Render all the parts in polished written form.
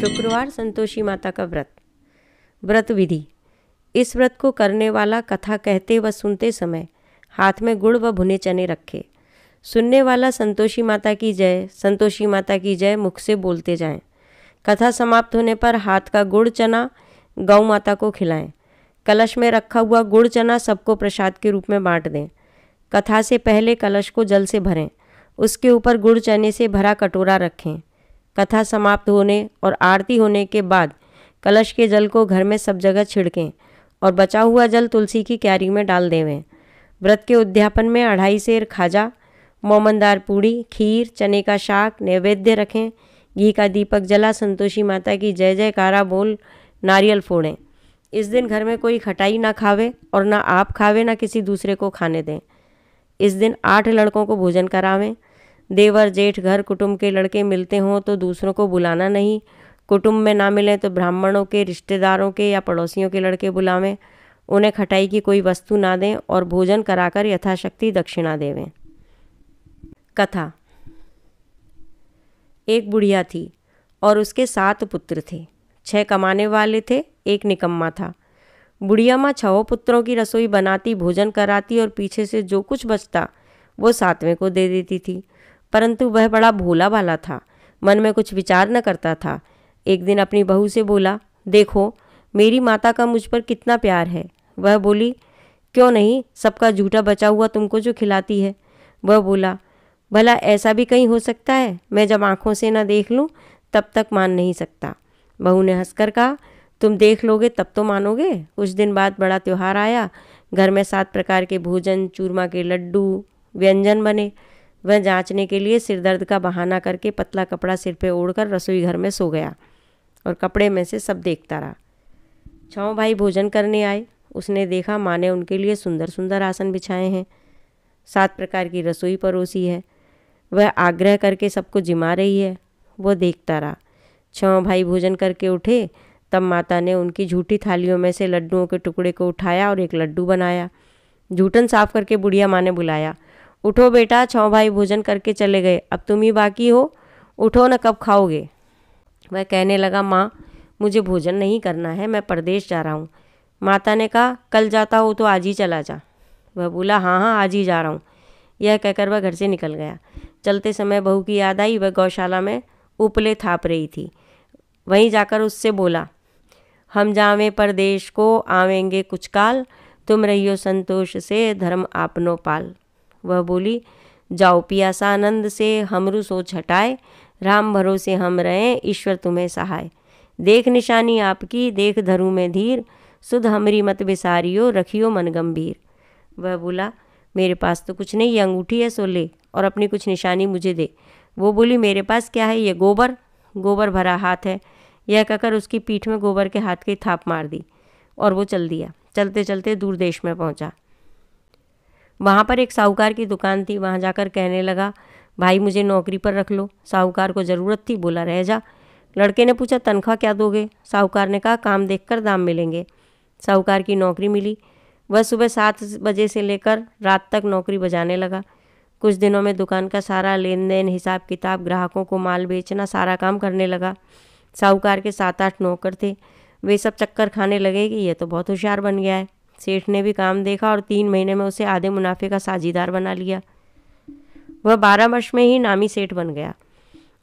शुक्रवार संतोषी माता का व्रत। व्रत विधि। इस व्रत को करने वाला कथा कहते व सुनते समय हाथ में गुड़ व भुने चने रखे। सुनने वाला संतोषी माता की जय, संतोषी माता की जय मुख से बोलते जाएं। कथा समाप्त होने पर हाथ का गुड़ चना गौ माता को खिलाएं। कलश में रखा हुआ गुड़ चना सबको प्रसाद के रूप में बांट दें। कथा से पहले कलश को जल से भरें, उसके ऊपर गुड़ चने से भरा कटोरा रखें। कथा समाप्त होने और आरती होने के बाद कलश के जल को घर में सब जगह छिड़कें और बचा हुआ जल तुलसी की क्यारी में डाल देवें। व्रत के उद्यापन में 2.5 सेर खाजा, मोमनदार पूड़ी, खीर, चने का शाक नैवेद्य रखें। घी का दीपक जला संतोषी माता की जय जयकारा बोल नारियल फोड़ें। इस दिन घर में कोई खटाई ना खावे और ना आप खावे ना किसी दूसरे को खाने दें। इस दिन 8 लड़कों को भोजन करावें। देवर जेठ घर कुटुंब के लड़के मिलते हों तो दूसरों को बुलाना नहीं। कुटुंब में ना मिलें तो ब्राह्मणों के, रिश्तेदारों के या पड़ोसियों के लड़के बुलावें। उन्हें खटाई की कोई वस्तु ना दें और भोजन कराकर यथाशक्ति दक्षिणा देवें। कथा। एक बुढ़िया थी और उसके 7 पुत्र थे। 6 कमाने वाले थे, 1 निकम्मा था। बुढ़िया माँ 6 पुत्रों की रसोई बनाती, भोजन कराती और पीछे से जो कुछ बचता वो 7वें को दे देती थी। परंतु वह बड़ा भोला भाला था, मन में कुछ विचार न करता था। एक दिन अपनी बहू से बोला, देखो मेरी माता का मुझ पर कितना प्यार है। वह बोली, क्यों नहीं, सबका झूठा बचा हुआ तुमको जो खिलाती है। वह बोला, भला ऐसा भी कहीं हो सकता है? मैं जब आँखों से न देख लूँ तब तक मान नहीं सकता। बहू ने हंसकर कहा, तुम देख लोगे तब तो मानोगे। कुछ दिन बाद बड़ा त्यौहार आया। घर में 7 प्रकार के भोजन, चूरमा के लड्डू, व्यंजन बने। वह जांचने के लिए सिर दर्द का बहाना करके पतला कपड़ा सिर पे ओढ़कर रसोई घर में सो गया और कपड़े में से सब देखता रहा। 6 भाई भोजन करने आए। उसने देखा माँ ने उनके लिए सुंदर सुंदर आसन बिछाए हैं, 7 प्रकार की रसोई परोसी है। वह आग्रह करके सबको जिमा रही है। वो देखता रहा। 6 भाई भोजन करके उठे तब माता ने उनकी झूठी थालियों में से लड्डुओं के टुकड़े को उठाया और एक लड्डू बनाया। जूठन साफ करके बुढ़िया माँ ने बुलाया, उठो बेटा, 6 भाई भोजन करके चले गए, अब तुम ही बाकी हो, उठो न, कब खाओगे। वह कहने लगा, माँ मुझे भोजन नहीं करना है, मैं परदेश जा रहा हूँ। माता ने कहा, कल जाता हो तो आज ही चला जा। वह बोला, हाँ हाँ आज ही जा रहा हूँ। यह कहकर वह घर से निकल गया। चलते समय बहू की याद आई। वह गौशाला में उपले थाप रही थी। वहीं जाकर उससे बोला, हम जावें परदेश को आवेंगे कुछ काल, तुम रहियो संतोष से धर्म आपनो पाल। वह बोली, जाओ पियासा आनंद से हमरू सोच हटाए, राम भरोसे हम रहें, ईश्वर तुम्हें सहाय। देख निशानी आपकी, देख धरू में धीर, सुध हमरी मत बिसारियो, रखियो मन गंभीर। वह बोला, मेरे पास तो कुछ नहीं, ये अंगूठी है सो ले और अपनी कुछ निशानी मुझे दे। वो बोली, मेरे पास क्या है, ये गोबर भरा हाथ है। यह कहकर उसकी पीठ में गोबर के हाथ की थाप मार दी और वो चल दिया। चलते चलते दूर देश में पहुंचा। वहाँ पर एक साहूकार की दुकान थी। वहाँ जाकर कहने लगा, भाई मुझे नौकरी पर रख लो। साहूकार को ज़रूरत थी, बोला रह जा। लड़के ने पूछा, तनख्वाह क्या दोगे? साहूकार ने कहा, काम देखकर दाम मिलेंगे। साहूकार की नौकरी मिली। वह सुबह 7 बजे से लेकर रात तक नौकरी बजाने लगा। कुछ दिनों में दुकान का सारा लेन देन, हिसाब किताब, ग्राहकों को माल बेचना, सारा काम करने लगा। साहूकार के 7-8 नौकर थे। वे सब चक्कर खाने लगे कि ये तो बहुत होशियार बन गया है। सेठ ने भी काम देखा और 3 महीने में उसे आधे मुनाफे का साझीदार बना लिया। वह 12 वर्ष में ही नामी सेठ बन गया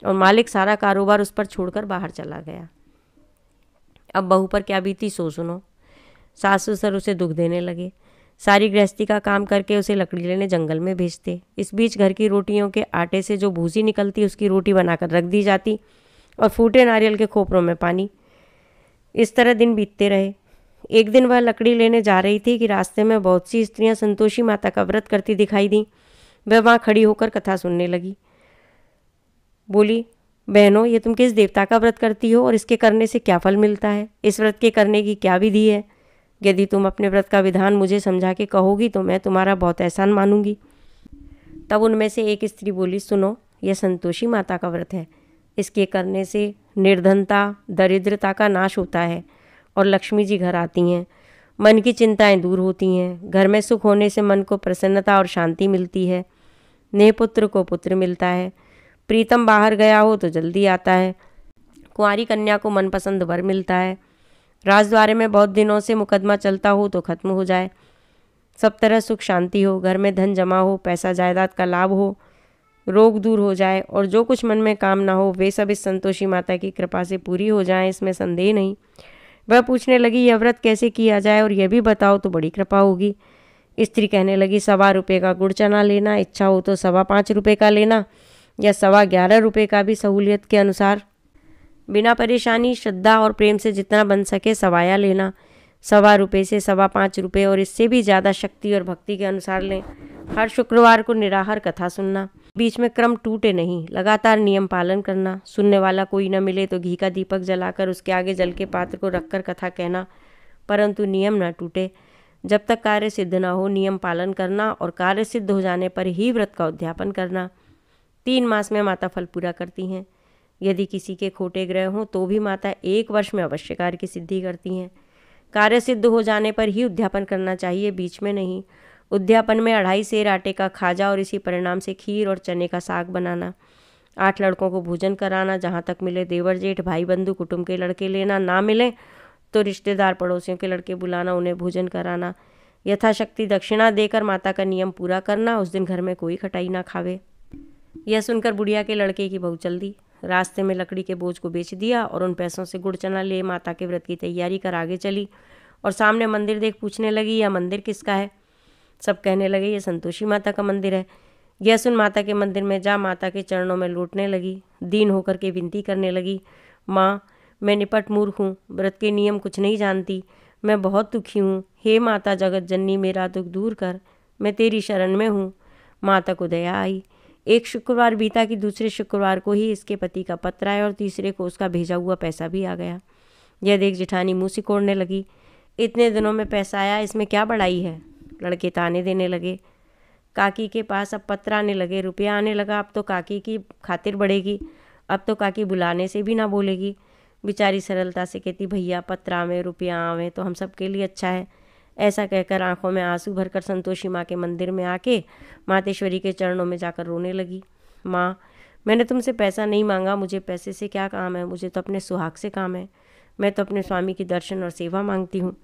और मालिक सारा कारोबार उस पर छोड़कर बाहर चला गया। अब बहू पर क्या बीती सो सुनो। सास ससुर उसे दुख देने लगे। सारी गृहस्थी का काम करके उसे लकड़ी लेने जंगल में भेजते। इस बीच घर की रोटियों के आटे से जो भूसी निकलती उसकी रोटी बनाकर रख दी जाती और फूटे नारियल के खोपरों में पानी। इस तरह दिन बीतते रहे। एक दिन वह लकड़ी लेने जा रही थी कि रास्ते में बहुत सी स्त्रियां संतोषी माता का व्रत करती दिखाई दी। वह वहाँ खड़ी होकर कथा सुनने लगी। बोली, बहनों ये तुम किस देवता का व्रत करती हो और इसके करने से क्या फल मिलता है? इस व्रत के करने की क्या विधि है? यदि तुम अपने व्रत का विधान मुझे समझा के कहोगी तो मैं तुम्हारा बहुत एहसान मानूंगी। तब उनमें से एक स्त्री बोली, सुनो, यह संतोषी माता का व्रत है। इसके करने से निर्धनता, दरिद्रता का नाश होता है और लक्ष्मी जी घर आती हैं। मन की चिंताएं दूर होती हैं। घर में सुख होने से मन को प्रसन्नता और शांति मिलती है। नेह पुत्र को पुत्र मिलता है। प्रीतम बाहर गया हो तो जल्दी आता है। कुंवारी कन्या को मनपसंद वर मिलता है। राजद्वारे में बहुत दिनों से मुकदमा चलता हो तो खत्म हो जाए, सब तरह सुख शांति हो, घर में धन जमा हो, पैसा जायदाद का लाभ हो, रोग दूर हो जाए और जो कुछ मन में कामना हो वे सब इस संतोषी माता की कृपा से पूरी हो जाएं, इसमें संदेह नहीं। वह पूछने लगी, यह व्रत कैसे किया जाए और यह भी बताओ तो बड़ी कृपा होगी। स्त्री कहने लगी, 1.25 रुपये का गुड़ चना लेना, इच्छा हो तो 5.25 रुपये का लेना या 11.25 रुपये का भी सहूलियत के अनुसार। बिना परेशानी, श्रद्धा और प्रेम से जितना बन सके सवाया लेना। 1.25 रुपये से 5.25 रुपये और इससे भी ज़्यादा शक्ति और भक्ति के अनुसार लें। हर शुक्रवार को निराहार कथा सुनना, बीच में क्रम टूटे नहीं, लगातार नियम पालन करना। सुनने वाला कोई न मिले तो घी का दीपक जलाकर उसके आगे जल के पात्र को रखकर कथा कहना, परंतु नियम न टूटे। जब तक कार्य सिद्ध न हो नियम पालन करना और कार्य सिद्ध हो जाने पर ही व्रत का उद्यापन करना। 3 मास में माता फल पूरा करती हैं। यदि किसी के खोटे ग्रह हों तो भी माता 1 वर्ष में अवश्य कार्य की सिद्धि करती हैं। कार्य सिद्ध हो जाने पर ही उद्यापन करना चाहिए, बीच में नहीं। उद्यापन में 2.5 सेर आटे का खाजा और इसी परिणाम से खीर और चने का साग बनाना। 8 लड़कों को भोजन कराना, जहाँ तक मिले देवर जेठ भाई बंधु कुटुंब के लड़के लेना, ना मिले तो रिश्तेदार पड़ोसियों के लड़के बुलाना, उन्हें भोजन कराना। यथाशक्ति दक्षिणा देकर माता का नियम पूरा करना। उस दिन घर में कोई खटाई ना खावे। यह सुनकर बुढ़िया के लड़के की बहू चल दी। रास्ते में लकड़ी के बोझ को बेच दिया और उन पैसों से गुड़ चना ले माता के व्रत की तैयारी कर आगे चली और सामने मंदिर देख पूछने लगी, यह मंदिर किसका है? सब कहने लगे, ये संतोषी माता का मंदिर है। यह सुन माता के मंदिर में जा माता के चरणों में लौटने लगी। दीन होकर के विनती करने लगी, माँ मैं निपट मूर्ख हूँ, व्रत के नियम कुछ नहीं जानती, मैं बहुत दुखी हूँ। हे माता जगत जननी, मेरा दुख दूर कर, मैं तेरी शरण में हूँ। माता को दया आई। एक शुक्रवार बीता कि दूसरे शुक्रवार को ही इसके पति का पत्र आया और तीसरे को उसका भेजा हुआ पैसा भी आ गया। यह देख जिठानी मुँह सिकोड़ने लगी, इतने दिनों में पैसा आया, इसमें क्या बड़ाई है? लड़के ताने देने लगे। काकी के पास अब पत्र आने लगे, रुपया आने लगा, अब तो काकी की खातिर बढ़ेगी, अब तो काकी बुलाने से भी ना बोलेगी। बेचारी सरलता से कहती, भैया पत्र आवे रुपया आवे तो हम सब के लिए अच्छा है। ऐसा कहकर आंखों में आंसू भरकर संतोषी माँ के मंदिर में आके मातेश्वरी के चरणों में जाकर रोने लगी। माँ मैंने तुमसे पैसा नहीं मांगा, मुझे पैसे से क्या काम है, मुझे तो अपने सुहाग से काम है, मैं तो अपने स्वामी की दर्शन और सेवा मांगती हूँ।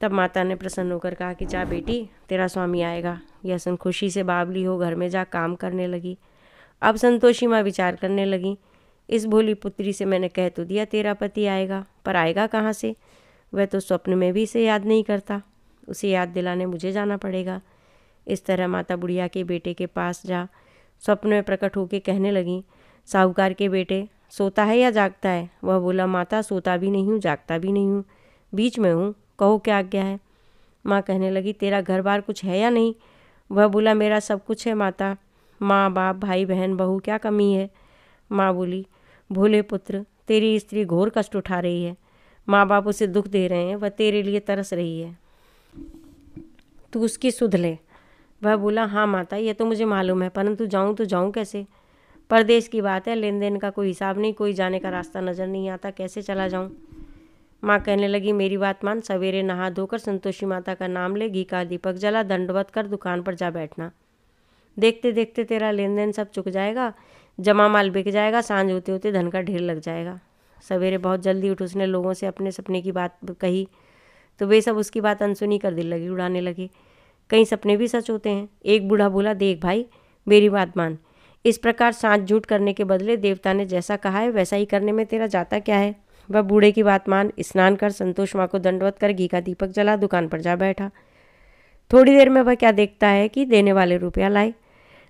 तब माता ने प्रसन्न होकर कहा कि जा बेटी, तेरा स्वामी आएगा। यह सुन खुशी से बावली हो घर में जा काम करने लगी। अब संतोषी माँ विचार करने लगी, इस भोली पुत्री से मैंने कह तो दिया तेरा पति आएगा, पर आएगा कहाँ से? वह तो स्वप्न में भी इसे याद नहीं करता, उसे याद दिलाने मुझे जाना पड़ेगा। इस तरह माता बुढ़िया के बेटे के पास जा स्वप्न में प्रकट होकर कहने लगी, साहूकार के बेटे सोता है या जागता है? वह बोला, माता सोता भी नहीं हूँ जागता भी नहीं हूँ, बीच में हूँ, कहो क्या आज्ञा है? माँ कहने लगी, तेरा घर बार कुछ है या नहीं? वह बोला, मेरा सब कुछ है माता, माँ बाप भाई बहन बहू, क्या कमी है? माँ बोली, भोले पुत्र तेरी स्त्री घोर कष्ट उठा रही है, माँ बाप उसे दुख दे रहे हैं, वह तेरे लिए तरस रही है, तू उसकी सुध ले। वह बोला, हाँ माता ये तो मुझे मालूम है, परंतु जाऊँ तो जाऊँ कैसे? परदेश की बात है, लेन देन का कोई हिसाब नहीं, कोई जाने का रास्ता नज़र नहीं आता, कैसे चला जाऊँ? माँ कहने लगी, मेरी बात मान, सवेरे नहा धोकर संतोषी माता का नाम ले, घी का दीपक जला, दंडवत कर दुकान पर जा बैठना। देखते देखते तेरा लेन देन सब चुक जाएगा, जमा माल बिक जाएगा, सांझ होते होते धन का ढेर लग जाएगा। सवेरे बहुत जल्दी उठ उसने लोगों से अपने सपने की बात कही तो वे सब उसकी बात अनसुनी कर दिल लगी उड़ाने लगे। कई सपने भी सच होते हैं। एक बूढ़ा बोला, देख भाई मेरी बात मान, इस प्रकार साँच झूठ करने के बदले देवता ने जैसा कहा है वैसा ही करने में तेरा जाता क्या है? वह बूढ़े की बात मान, स्नान कर, संतोष माँ को दंडवत कर, घी का दीपक जला, दुकान पर जा बैठा। थोड़ी देर में वह क्या देखता है कि देने वाले रुपया लाए,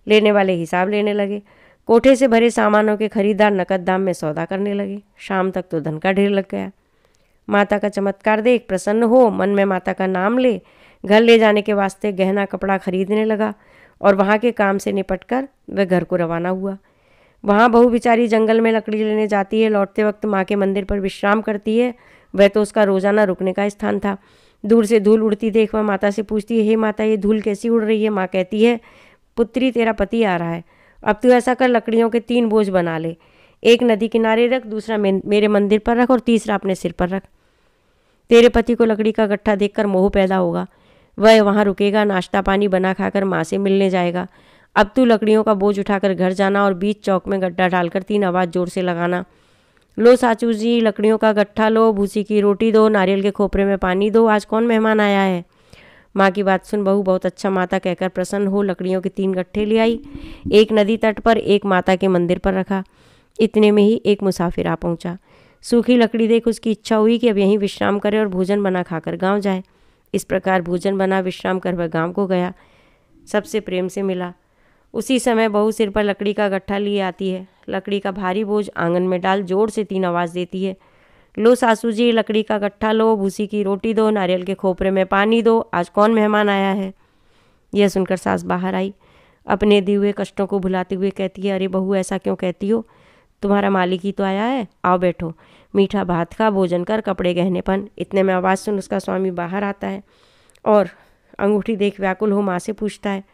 लेने वाले हिसाब लेने लगे। कोठे से भरे सामानों के खरीदार नकद दाम में सौदा करने लगे। शाम तक तो धन का ढेर लग गया। माता का चमत्कार देख प्रसन्न हो मन में माता का नाम ले घर ले जाने के वास्ते गहना कपड़ा खरीदने लगा और वहाँ के काम से निपटकर वह घर को रवाना हुआ। वहाँ बहू बेचारी जंगल में लकड़ी लेने जाती है, लौटते वक्त माँ के मंदिर पर विश्राम करती है। वह तो उसका रोजाना रुकने का स्थान था। दूर से धूल उड़ती देख वह माता से पूछती है, हे माता ये धूल कैसी उड़ रही है? माँ कहती है, पुत्री तेरा पति आ रहा है, अब तू ऐसा कर लकड़ियों के 3 बोझ बना ले, एक नदी किनारे रख, दूसरा मेरे मंदिर पर रख और तीसरा अपने सिर पर रख। तेरे पति को लकड़ी का गट्ठा देखकर मोह पैदा होगा, वह वहाँ रुकेगा, नाश्ता पानी बना खाकर माँ से मिलने जाएगा। अब तू लकड़ियों का बोझ उठाकर घर जाना और बीच चौक में गड्ढा डालकर 3 आवाज़ जोर से लगाना, लो साचू जी, लकड़ियों का गट्ठा लो, भूसी की रोटी दो, नारियल के खोपरे में पानी दो, आज कौन मेहमान आया है। माँ की बात सुन बहू बहुत अच्छा माता कहकर प्रसन्न हो लकड़ियों के 3 गट्ठे ले आई। एक नदी तट पर, एक माता के मंदिर पर रखा। इतने में ही एक मुसाफिर आ पहुंचा। सूखी लकड़ी देख उसकी इच्छा हुई कि अब यहीं विश्राम करे और भोजन बना खाकर गांव जाए। इस प्रकार भोजन बना विश्राम कर वह गांव को गया। सबसे प्रेम से मिला। उसी समय बहू सिर पर लकड़ी का गट्ठा लिए आती है। लकड़ी का भारी बोझ आंगन में डाल जोर से 3 आवाज़ देती है, लो सासू जी, लकड़ी का गट्ठा लो, भूसी की रोटी दो, नारियल के खोपरे में पानी दो, आज कौन मेहमान आया है। यह सुनकर सास बाहर आई। अपने दिए हुए कष्टों को भुलाते हुए कहती है, अरे बहू ऐसा क्यों कहती हो, तुम्हारा मालिक ही तो आया है, आओ बैठो, मीठा भात खा, भोजन कर, कपड़े गहने पहन। इतने में आवाज़ सुन उसका स्वामी बाहर आता है और अंगूठी देख व्याकुल हो माँ से पूछता है,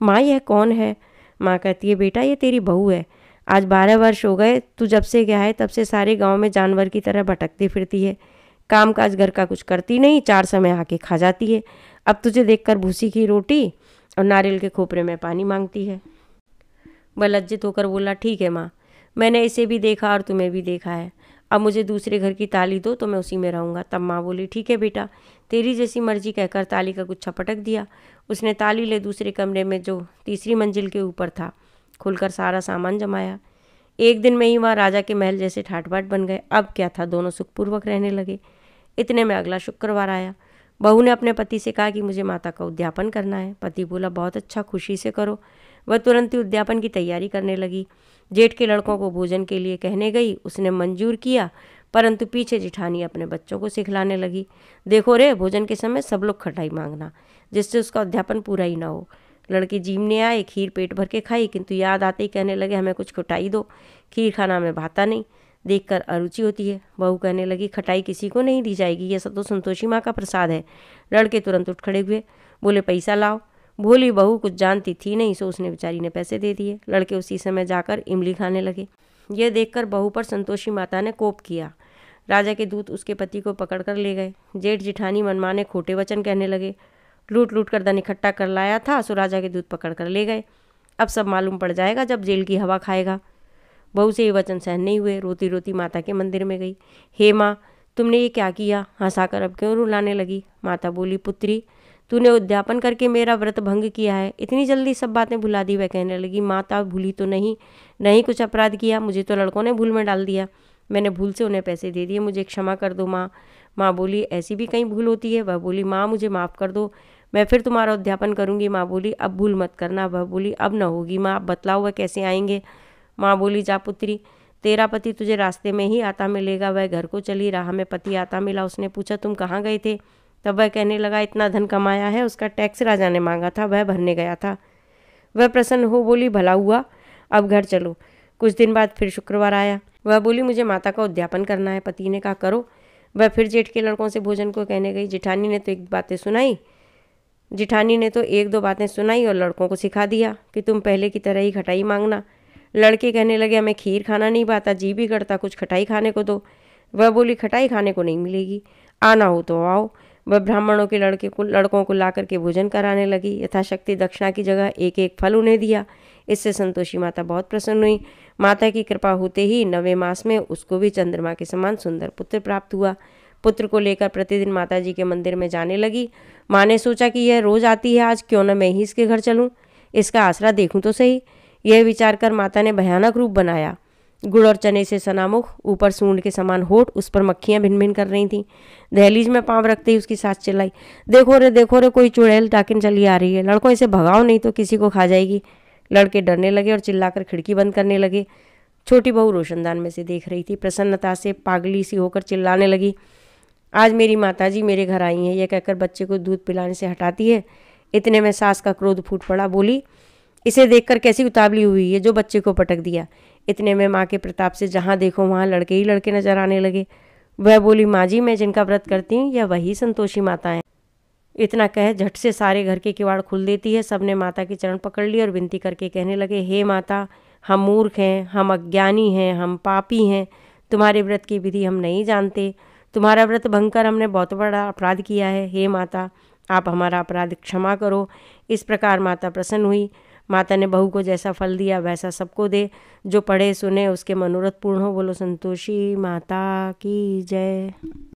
माँ यह कौन है। माँ कहती है, बेटा ये तेरी बहू है, आज 12 वर्ष हो गए, तू जब से गया है तब से सारे गांव में जानवर की तरह भटकती फिरती है, काम काज घर का कुछ करती नहीं, 4 समय आके खा जाती है। अब तुझे देखकर भूसी की रोटी और नारियल के खोपरे में पानी मांगती है। वह लज्जित होकर बोला, ठीक है माँ, मैंने इसे भी देखा और तुम्हें भी देखा है, अब मुझे दूसरे घर की ताली दो तो मैं उसी में रहूँगा। तब माँ बोली, ठीक है बेटा, तेरी जैसी मर्जी, कहकर ताली का गुच्छा पटक दिया। उसने ताली ले दूसरे कमरे में जो 3री मंजिल के ऊपर था खुलकर सारा सामान जमाया। एक दिन में ही वहाँ राजा के महल जैसे ठाट बाट बन गए। अब क्या था, दोनों सुखपूर्वक रहने लगे। इतने में अगला शुक्रवार आया। बहू ने अपने पति से कहा कि मुझे माता का उद्यापन करना है। पति बोला, बहुत अच्छा, खुशी से करो। वह तुरंत ही उद्यापन की तैयारी करने लगी। जेठ के लड़कों को भोजन के लिए कहने गई, उसने मंजूर किया, परंतु पीछे जिठानी अपने बच्चों को सिखलाने लगी, देखो रे, भोजन के समय सब लोग खटाई मांगना, जिससे उसका उद्यापन पूरा ही ना हो। लड़के जीमने आए, खीर पेट भर के खाई, किंतु याद आते ही कहने लगे, हमें कुछ खटाई दो, खीर खाना में भाता नहीं, देखकर अरुचि होती है। बहू कहने लगी, खटाई किसी को नहीं दी जाएगी, यह सब तो संतोषी माँ का प्रसाद है। लड़के तुरंत उठ खड़े हुए, बोले, पैसा लाओ। भोली बहू कुछ जानती थी नहीं, सो उसने बेचारी ने पैसे दे दिए। लड़के उसी समय जाकर इमली खाने लगे। यह देखकर बहू पर संतोषी माता ने कोप किया। राजा के दूत उसके पति को पकड़कर ले गए। जेठ जिठानी मनमाने खोटे वचन कहने लगे, लूट लूट कर धन इकट्ठा कर लाया था, सो राजा के दूत पकड़ कर ले गए। अब सब मालूम पड़ जाएगा जब जेल की हवा खाएगा। बहू से ये वचन सहन नहीं हुए, रोती रोती माता के मंदिर में गई। हे माँ, तुमने ये क्या किया, हंसाकर अब क्यों रुलाने लगी। माता बोली, पुत्री, तूने उद्यापन करके मेरा व्रत भंग किया है, इतनी जल्दी सब बातें भुला दी। वह कहने लगी, माता भूली तो नहीं कुछ अपराध किया, मुझे तो लड़कों ने भूल में डाल दिया, मैंने भूल से उन्हें पैसे दे दिए, मुझे क्षमा कर दो माँ। माँ बोली, ऐसी भी कहीं भूल होती है। वह बोली, माँ मुझे माफ़ कर दो, मैं फिर तुम्हारा उद्यापन करूँगी। माँ बोली, अब भूल मत करना। वह बोली, अब न होगी माँ, अब बतलाओ वह कैसे आएंगे। माँ बोली, जा पुत्री, तेरा पति तुझे रास्ते में ही आता मिलेगा। वह घर को चली, राह में पति आता मिला। उसने पूछा, तुम कहाँ गए थे। तब वह कहने लगा, इतना धन कमाया है, उसका टैक्स राजा ने मांगा था, वह भरने गया था। वह प्रसन्न हो बोली, भला हुआ, अब घर चलो। कुछ दिन बाद फिर शुक्रवार आया। वह बोली, मुझे माता का उद्यापन करना है। पति ने कहा, करो। वह फिर जेठ के लड़कों से भोजन को कहने गई। जिठानी ने तो एक दो बातें सुनाई और लड़कों को सिखा दिया कि तुम पहले की तरह ही खटाई मांगना। लड़के कहने लगे, हमें खीर खाना नहीं पाता, जी भी करता, कुछ खटाई खाने को दो। वह बोली, खटाई खाने को नहीं मिलेगी, आना हो तो आओ। वह ब्राह्मणों के लड़कों को ला करके भोजन कराने लगी। यथाशक्ति दक्षिणा की जगह एक एक फल उन्हें दिया। इससे संतोषी माता बहुत प्रसन्न हुई। माता की कृपा होते ही 9वें मास में उसको भी चंद्रमा के समान सुंदर पुत्र प्राप्त हुआ। पुत्र को लेकर प्रतिदिन माता जी के मंदिर में जाने लगी। माँ ने सोचा कि यह रोज आती है, आज क्यों न मैं ही इसके घर चलूँ, इसका आसरा देखूँ तो सही। यह विचार कर माता ने भयानक रूप बनाया। गुड़ और चने से सनामुख, ऊपर सूंड के समान होठ, उस पर मक्खियां भिन भिन कर रही थीं। दहलीज में पांव रखते ही उसकी सास चिल्लाई, देखो रे, कोई चुड़ैल डाकिन चली आ रही है, लड़कों इसे भगाओ नहीं तो किसी को खा जाएगी। लड़के डरने लगे और चिल्लाकर खिड़की बंद करने लगे। छोटी बहू रोशनदान में से देख रही थी। प्रसन्नता से पागली सी होकर चिल्लाने लगी, आज मेरी माताजी मेरे घर आई हैं। यह कहकर बच्चे को दूध पिलाने से हटाती है। इतने में सास का क्रोध फूट पड़ा। बोली, इसे देखकर कैसी उतावली हुई है जो बच्चे को पटक दिया। इतने में माँ के प्रताप से जहाँ देखो वहाँ लड़के ही लड़के नजर आने लगे। वह बोली, माँ जी, मैं जिनका व्रत करती हूँ यह वही संतोषी माता है। इतना कह झट से सारे घर के किवाड़ खुल देती है। सबने माता के चरण पकड़ लिए और विनती करके कहने लगे, हे माता, हम मूर्ख हैं, हम अज्ञानी हैं, हम पापी हैं, तुम्हारे व्रत की विधि हम नहीं जानते, तुम्हारा व्रत भंग कर हमने बहुत बड़ा अपराध किया है। हे माता, आप हमारा अपराध क्षमा करो। इस प्रकार माता प्रसन्न हुई। माता ने बहू को जैसा फल दिया वैसा सबको दे। जो पढ़े सुने उसके मनोरथ पूर्ण हो। बोलो संतोषी माता की जय।